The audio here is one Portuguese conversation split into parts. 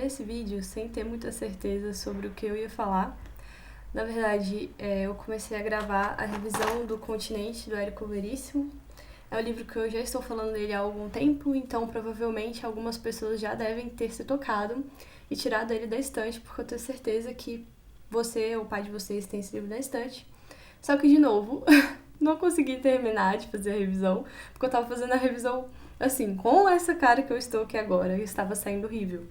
gravei esse vídeo sem ter muita certeza sobre o que eu ia falar. Na verdade, eu comecei a gravar a revisão do Continente, do Érico Veríssimo. É um livro que eu já estou falando dele há algum tempo, então provavelmente algumas pessoas já devem ter se tocado e tirado ele da estante, porque eu tenho certeza que você ou o pai de vocês tem esse livro na estante. Só que, de novo, não consegui terminar de fazer a revisão, porque eu tava fazendo a revisão, assim, com essa cara que eu estou aqui agora, e estava saindo horrível.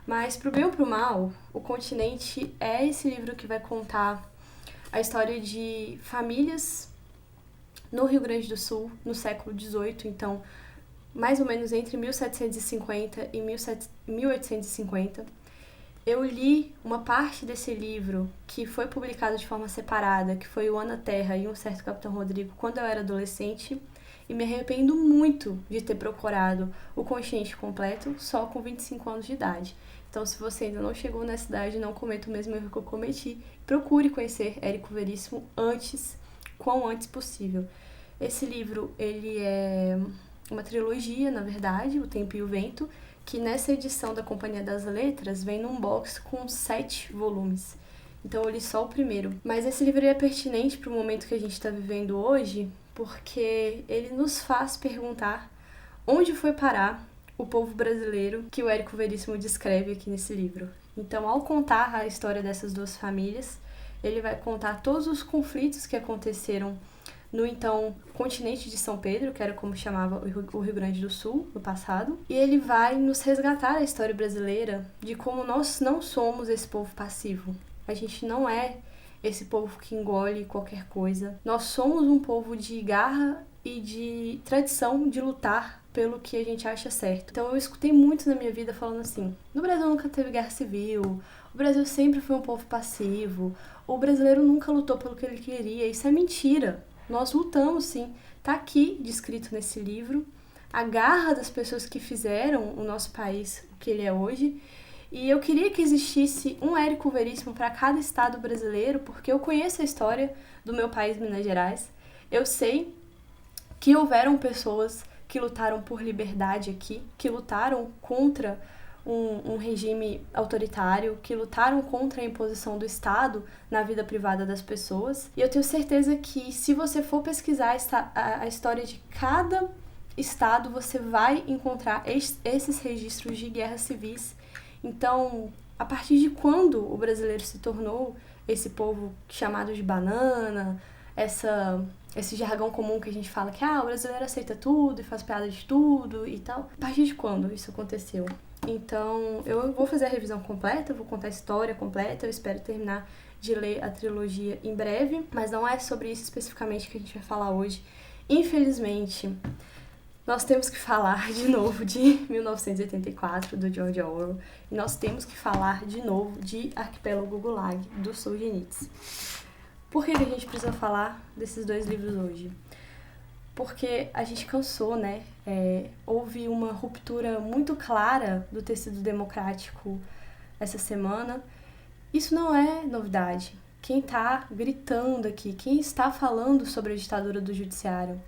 Mas, pro bem ou pro mal, O Continente é esse livro que vai contar a história de famílias no Rio Grande do Sul, no século XVIII, então, mais ou menos entre 1750 e 1850. Eu li uma parte desse livro que foi publicado de forma separada, que foi o Ana Terra e um certo Capitão Rodrigo, quando eu era adolescente, e me arrependo muito de ter procurado o Continente completo só com 25 anos de idade. Então, se você ainda não chegou nessa idade, não cometa o mesmo erro que eu cometi. Procure conhecer Érico Veríssimo quão antes possível. Esse livro, ele é uma trilogia, na verdade, O Tempo e o Vento, que nessa edição da Companhia das Letras vem num box com 7 volumes. Então eu li só o primeiro. Mas esse livro é pertinente para o momento que a gente está vivendo hoje, porque ele nos faz perguntar onde foi parar o povo brasileiro que o Érico Veríssimo descreve aqui nesse livro. Então, ao contar a história dessas duas famílias, ele vai contar todos os conflitos que aconteceram no então continente de São Pedro, que era como chamava o Rio Grande do Sul no passado, e ele vai nos resgatar a história brasileira de como nós não somos esse povo passivo. A gente não é esse povo que engole qualquer coisa. Nós somos um povo de garra e de tradição de lutar pelo que a gente acha certo. Então eu escutei muito na minha vida falando assim: no Brasil nunca teve guerra civil, o Brasil sempre foi um povo passivo, o brasileiro nunca lutou pelo que ele queria. Isso é mentira. Nós lutamos sim. Tá aqui descrito nesse livro a garra das pessoas que fizeram o nosso país o que ele é hoje. E eu queria que existisse um Érico Veríssimo para cada estado brasileiro, porque eu conheço a história do meu país, Minas Gerais. Eu sei que houveram pessoas que lutaram por liberdade aqui, que lutaram contra um regime autoritário, que lutaram contra a imposição do Estado na vida privada das pessoas. E eu tenho certeza que se você for pesquisar a história de cada estado, você vai encontrar esses registros de guerras civis. Então, a partir de quando o brasileiro se tornou esse povo chamado de banana, esse jargão comum que a gente fala que o brasileiro aceita tudo e faz piada de tudo e tal. A partir de quando isso aconteceu? Então, eu vou fazer a revisão completa, vou contar a história completa, eu espero terminar de ler a trilogia em breve, mas não é sobre isso especificamente que a gente vai falar hoje. Infelizmente, nós temos que falar de novo de 1984, do George Orwell, e nós temos que falar de novo de Arquipélago Gulag, do Solzhenitsyn. Por que a gente precisa falar desses dois livros hoje? Porque a gente cansou, né? Houve uma ruptura muito clara do tecido democrático essa semana. Isso não é novidade. Quem está gritando aqui, quem está falando sobre a ditadura do judiciário,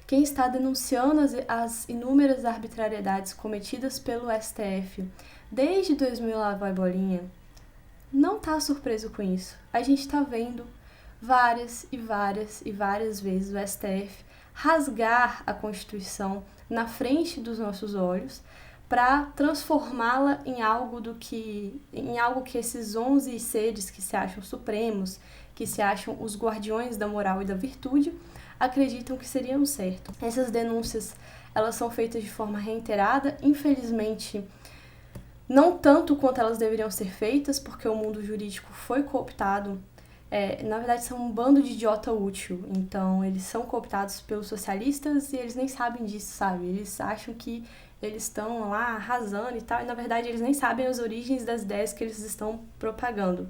quem está denunciando as inúmeras arbitrariedades cometidas pelo STF desde 2000 lá vai bolinha, não está surpreso com isso. A gente está vendo várias e várias e várias vezes o STF rasgar a Constituição na frente dos nossos olhos para transformá-la em algo que esses 11 seres que se acham supremos, que se acham os guardiões da moral e da virtude, acreditam que seriam certo. Essas denúncias, elas são feitas de forma reiterada, infelizmente, não tanto quanto elas deveriam ser feitas, porque o mundo jurídico foi cooptado. Na verdade, são um bando de idiota útil. Então, eles são cooptados pelos socialistas e eles nem sabem disso, sabe? Eles acham que eles estão lá arrasando e tal, e na verdade eles nem sabem as origens das ideias que eles estão propagando.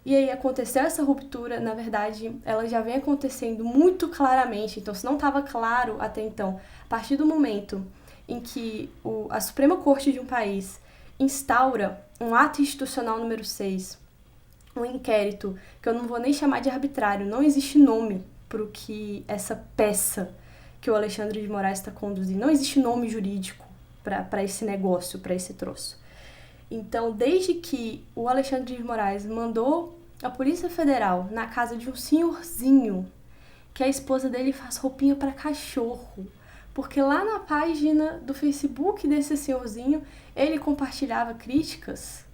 E aí aconteceu essa ruptura, na verdade, ela já vem acontecendo muito claramente, então se não estava claro até então, a partir do momento em que a Suprema Corte de um país instaura um ato institucional número 6, um inquérito, que eu não vou nem chamar de arbitrário, não existe nome para o que essa peça que o Alexandre de Moraes está conduzindo, não existe nome jurídico para esse negócio, para esse troço. Então, desde que o Alexandre de Moraes mandou a Polícia Federal na casa de um senhorzinho, que a esposa dele faz roupinha para cachorro, porque lá na página do Facebook desse senhorzinho, ele compartilhava críticas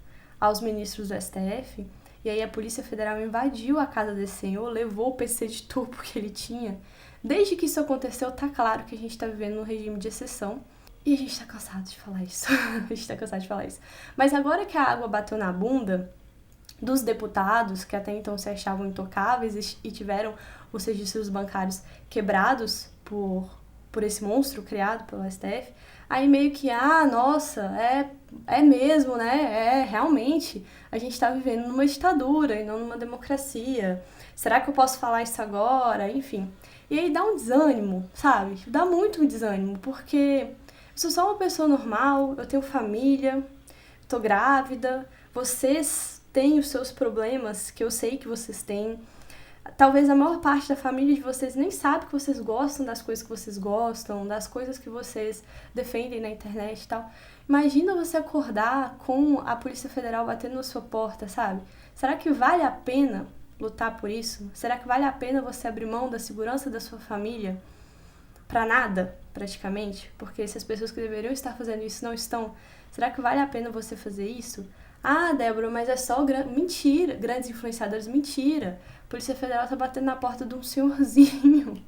aos ministros do STF, e aí a Polícia Federal invadiu a casa desse senhor, levou o PC de tubo que ele tinha. Desde que isso aconteceu, tá claro que a gente tá vivendo num regime de exceção, e a gente tá cansado de falar isso. A gente tá cansado de falar isso. Mas agora que a água bateu na bunda dos deputados, que até então se achavam intocáveis e tiveram os registros bancários quebrados por esse monstro criado pelo STF, aí meio que, nossa, é mesmo, né? Realmente, a gente tá vivendo numa ditadura e não numa democracia. Será que eu posso falar isso agora? Enfim. E aí dá um desânimo, sabe? Dá muito desânimo, porque eu sou só uma pessoa normal, eu tenho família, tô grávida, vocês têm os seus problemas, que eu sei que vocês têm. Talvez a maior parte da família de vocês nem sabe que vocês gostam das coisas que vocês gostam, das coisas que vocês defendem na internet e tal. Imagina você acordar com a Polícia Federal batendo na sua porta, sabe? Será que vale a pena lutar por isso? Será que vale a pena você abrir mão da segurança da sua família pra nada, praticamente? Porque se as pessoas que deveriam estar fazendo isso não estão, será que vale a pena você fazer isso? Débora, mas é só mentira, grandes influenciadores, mentira. A Polícia Federal tá batendo na porta de um senhorzinho,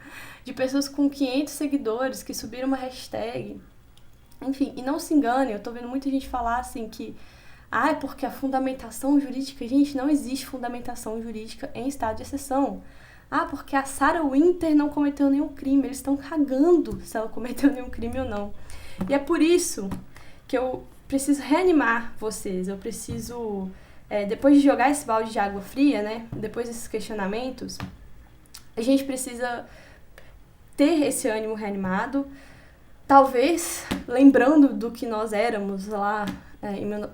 de pessoas com 500 seguidores que subiram uma hashtag. Enfim, e não se engane, eu tô vendo muita gente falar assim que é porque a fundamentação jurídica, gente, não existe fundamentação jurídica em estado de exceção. Porque a Sarah Winter não cometeu nenhum crime, eles estão cagando se ela cometeu nenhum crime ou não. E é por isso que eu preciso reanimar vocês, eu preciso, depois de jogar esse balde de água fria, né, depois desses questionamentos, a gente precisa ter esse ânimo reanimado, talvez lembrando do que nós éramos lá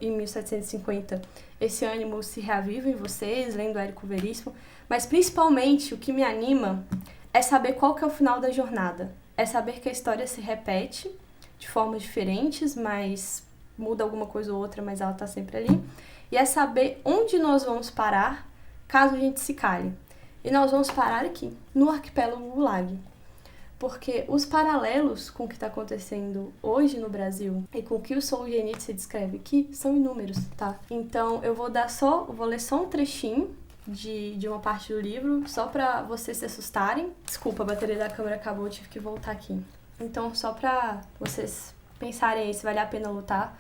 em 1750, esse ânimo se reaviva em vocês, lendo Érico Veríssimo, mas principalmente o que me anima é saber qual que é o final da jornada, é saber que a história se repete de formas diferentes, mas muda alguma coisa ou outra, mas ela tá sempre ali, e é saber onde nós vamos parar caso a gente se cale. E nós vamos parar aqui, no arquipélago Gulag. Porque os paralelos com o que está acontecendo hoje no Brasil e com o que o Solzhenitsyn descreve aqui são inúmeros, tá? Então eu vou ler só um trechinho de uma parte do livro, só pra vocês se assustarem. Desculpa, a bateria da câmera acabou, eu tive que voltar aqui. Então, só pra vocês pensarem aí se vale a pena lutar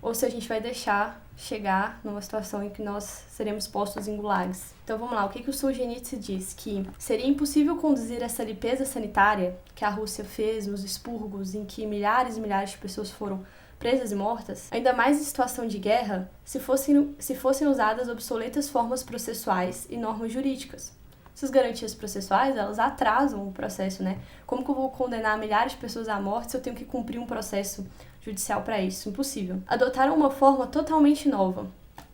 ou se a gente vai deixar chegar numa situação em que nós seremos postos em gulags. Então vamos lá, o que o Solzhenitsyn diz? Que seria impossível conduzir essa limpeza sanitária que a Rússia fez nos expurgos, em que milhares e milhares de pessoas foram presas e mortas, ainda mais em situação de guerra, se fossem usadas obsoletas formas processuais e normas jurídicas. Essas garantias processuais, elas atrasam o processo, né? Como que eu vou condenar milhares de pessoas à morte se eu tenho que cumprir um processo judicial para isso? Impossível. Adotaram uma forma totalmente nova,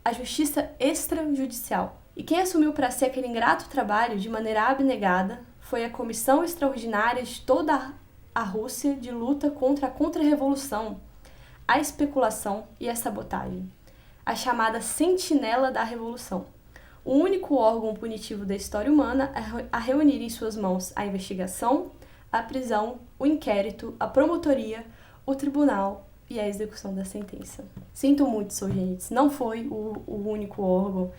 a justiça extrajudicial. E quem assumiu para si aquele ingrato trabalho de maneira abnegada foi a Comissão Extraordinária de toda a Rússia de luta contra a contra-revolução, a especulação e a sabotagem, a chamada Sentinela da Revolução, o único órgão punitivo da história humana a reunir em suas mãos a investigação, a prisão, o inquérito, a promotoria, o tribunal e a execução da sentença. Sinto muito, Solzhenitsyn, não foi o único órgão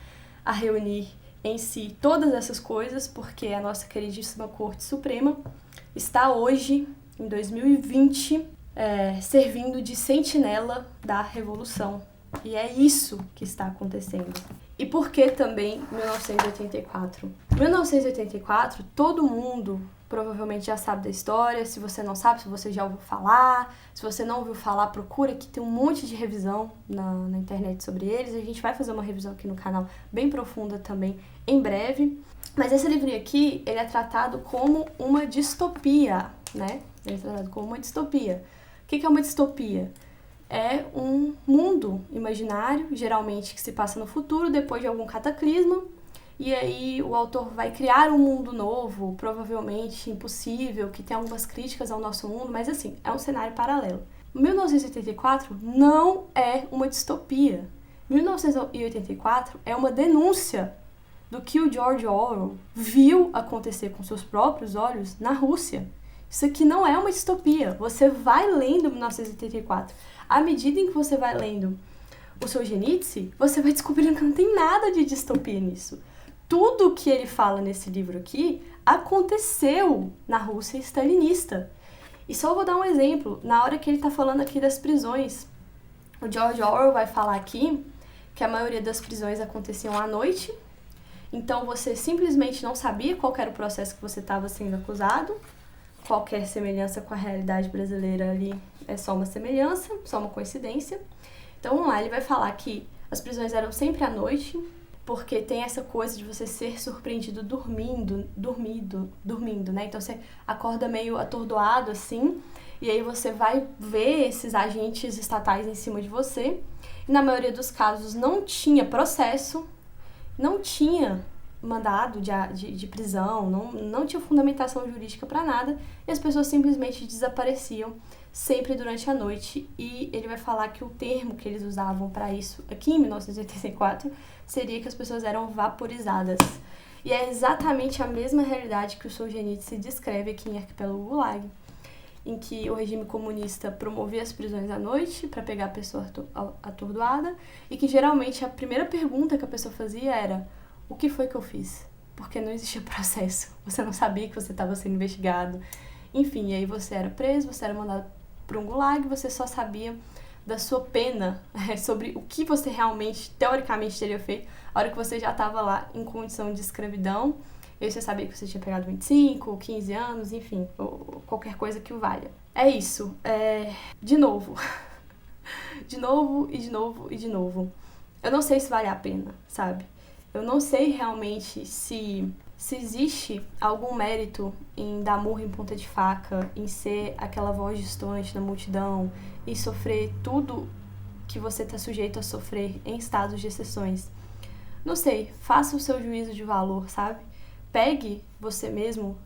a reunir em si todas essas coisas, porque a nossa queridíssima Corte Suprema está hoje, em 2020, servindo de sentinela da Revolução. E é isso que está acontecendo. E por que também 1984? 1984, todo mundo provavelmente já sabe da história. Se você não sabe, se você já ouviu falar. Se você não ouviu falar, procura, que tem um monte de revisão na internet sobre eles. A gente vai fazer uma revisão aqui no canal bem profunda também em breve. Mas esse livrinho aqui, ele é tratado como uma distopia, né? Ele é tratado como uma distopia. O que é uma distopia? É um mundo imaginário, geralmente que se passa no futuro, depois de algum cataclisma, e aí o autor vai criar um mundo novo, provavelmente impossível, que tem algumas críticas ao nosso mundo, mas assim, é um cenário paralelo. 1984 não é uma distopia. 1984 é uma denúncia do que o George Orwell viu acontecer com seus próprios olhos na Rússia. Isso aqui não é uma distopia. Você vai lendo 1984. À medida em que você vai lendo o Solzhenitsyn, você vai descobrindo que não tem nada de distopia nisso. Tudo que ele fala nesse livro aqui aconteceu na Rússia stalinista. E só vou dar um exemplo. Na hora que ele está falando aqui das prisões, o George Orwell vai falar aqui que a maioria das prisões aconteciam à noite. Então você simplesmente não sabia qual era o processo que você estava sendo acusado. Qualquer semelhança com a realidade brasileira ali é só uma semelhança, só uma coincidência. Então vamos lá, ele vai falar que as prisões eram sempre à noite, porque tem essa coisa de você ser surpreendido dormindo, né? Então você acorda meio atordoado assim, e aí você vai ver esses agentes estatais em cima de você. E na maioria dos casos não tinha processo, não tinha mandado de prisão, não tinha fundamentação jurídica para nada, e as pessoas simplesmente desapareciam sempre durante a noite. E ele vai falar que o termo que eles usavam para isso aqui em 1984 seria que as pessoas eram vaporizadas. E é exatamente a mesma realidade que o Solzhenitsyn descreve aqui em Arquipélago Gulag, em que o regime comunista promovia as prisões à noite para pegar a pessoa atordoada, e que geralmente a primeira pergunta que a pessoa fazia era: o que foi que eu fiz? Porque não existia processo, você não sabia que você estava sendo investigado. Enfim, e aí você era preso, você era mandado para um gulag, você só sabia da sua pena, sobre o que você realmente, teoricamente, teria feito, a hora que você já estava lá em condição de escravidão. E aí você sabia que você tinha pegado 25 ou 15 anos, enfim, ou qualquer coisa que o valha. É isso. De novo. De novo, e de novo, e de novo. Eu não sei se vale a pena, sabe? Eu não sei realmente se existe algum mérito em dar murro em ponta de faca, em ser aquela voz distante da multidão, em sofrer tudo que você está sujeito a sofrer em estados de exceções. Não sei, faça o seu juízo de valor, sabe? Pegue você mesmo,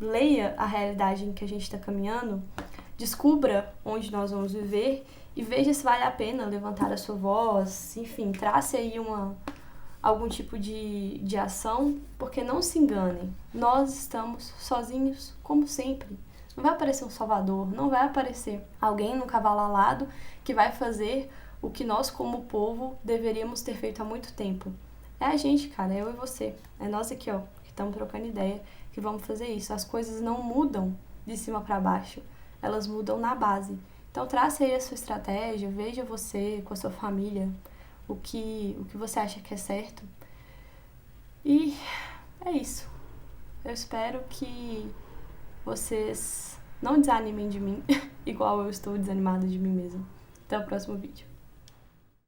leia a realidade em que a gente está caminhando, descubra onde nós vamos viver e veja se vale a pena levantar a sua voz, enfim, trace aí algum tipo de ação, porque não se enganem, nós estamos sozinhos como sempre. Não vai aparecer um salvador, não vai aparecer alguém no cavalo alado que vai fazer o que nós como povo deveríamos ter feito há muito tempo. É a gente, cara, é eu e você, é nós aqui, ó, que estamos trocando ideia, que vamos fazer isso. As coisas não mudam de cima para baixo, elas mudam na base. Então trace aí a sua estratégia, veja você com a sua família, o que você acha que é certo. E é isso. Eu espero que vocês não desanimem de mim, igual eu estou desanimada de mim mesma. Até o próximo vídeo.